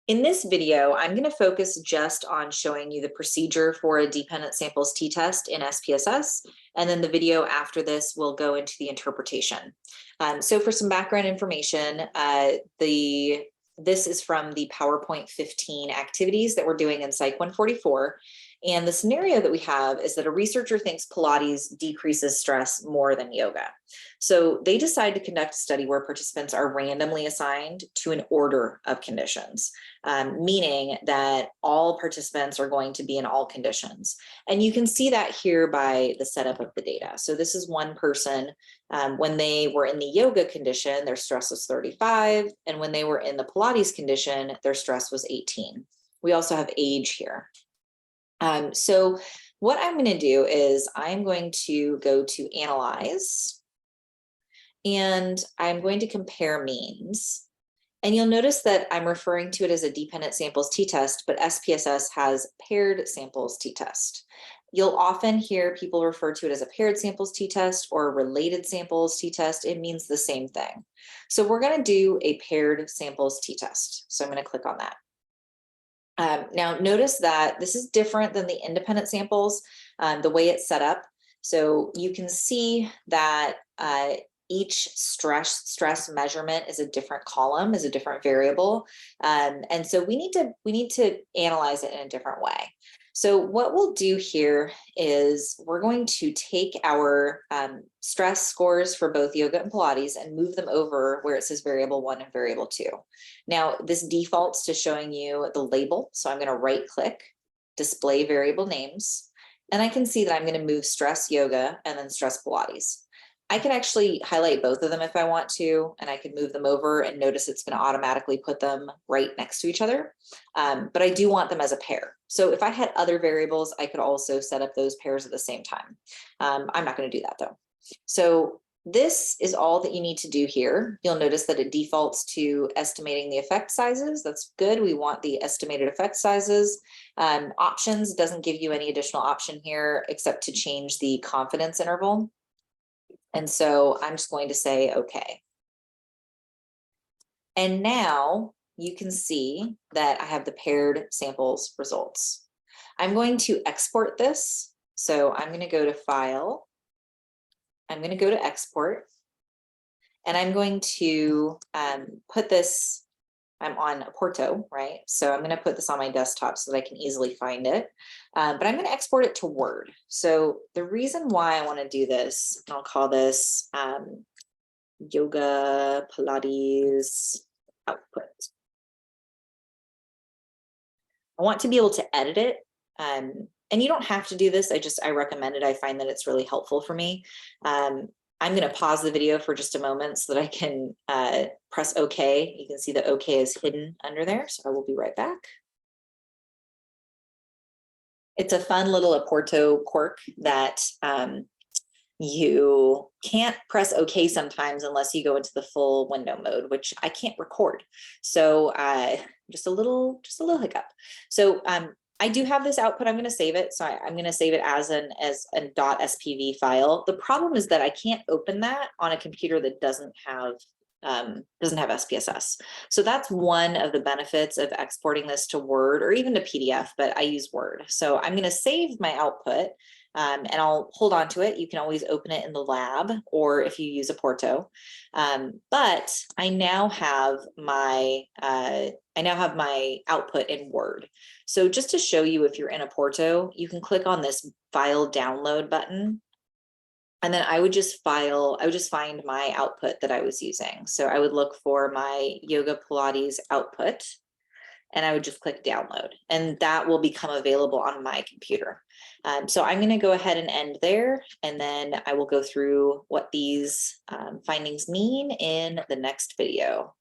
In this video, I'm going to focus just on showing you the procedure for a dependent samples t-test in SPSS, and then the video after this will go into the interpretation. So for some background information, this is from the PowerPoint 15 activities that we're doing in Psych 144. And the scenario that we have is that a researcher thinks Pilates decreases stress more than yoga. So they decide to conduct a study where participants are randomly assigned to an order of conditions, meaning that all participants are going to be in all conditions. And you can see that here by the setup of the data. So this is one person. When they were in the yoga condition, their stress was 35. And when they were in the Pilates condition, their stress was 18. We also have age here. So what I'm going to do is I'm going to go to Analyze, and I'm going to compare means. And you'll notice that I'm referring to it as a dependent samples t-test, but SPSS has paired samples t-test. You'll often hear people refer to it as a paired samples t-test or a related samples t-test. It means the same thing. So we're going to do a paired samples t-test. So I'm going to click on that. Now notice that this is different than the independent samples, the way it's set up. So you can see that each stress measurement is a different column, is a different variable. And so we need to analyze it in a different way. So what we'll do here is we're going to take our stress scores for both yoga and Pilates and move them over where it says variable 1 and variable 2. Now this defaults to showing you the label. So I'm going to right click, display variable names, and I can see that I'm going to move stress yoga and then stress Pilates. I can actually highlight both of them if I want to, and I can move them over and notice it's going to automatically put them right next to each other. But I do want them as a pair. So if I had other variables, I could also set up those pairs at the same time. I'm not going to do that though. So this is all that you need to do here. You'll notice that it defaults to estimating the effect sizes. That's good. We want the estimated effect sizes. Options doesn't give you any additional option here except to change the confidence interval. And so I'm just going to say, okay. And now you can see that I have the paired samples results. I'm going to export this. So I'm going to go to File. I'm going to go to Export. And I'm going to put this, I'm on Porto, right? So I'm going to put this on my desktop so that I can easily find it. But I'm going to export it to Word. So the reason why I want to do this, I'll call this Yoga Pilates Output. I want to be able to edit it. And you don't have to do this. I recommend it. I find that it's really helpful for me. I'm going to pause the video for just a moment so that I can press OK. You can see that OK is hidden under there. So I will be right back. It's a fun little Oporto quirk that you can't press OK sometimes unless you go into the full window mode, which I can't record. So just a little hiccup. So I do have this output. I'm going to save it. So I'm going to save it as a .spv file. The problem is that I can't open that on a computer that doesn't have SPSS. So that's one of the benefits of exporting this to Word or even to PDF, but I use Word. So I'm going to save my output and I'll hold on to it. You can always open it in the lab or if you use Oporto. But I now have my output in Word. So just to show you, if you're in Oporto, you can click on this file download button. And then I would just find my output that I was using. So I would look for my Yoga Pilates output and I would just click download and that will become available on my computer. So I'm going to go ahead and end there, and then I will go through what these findings mean in the next video.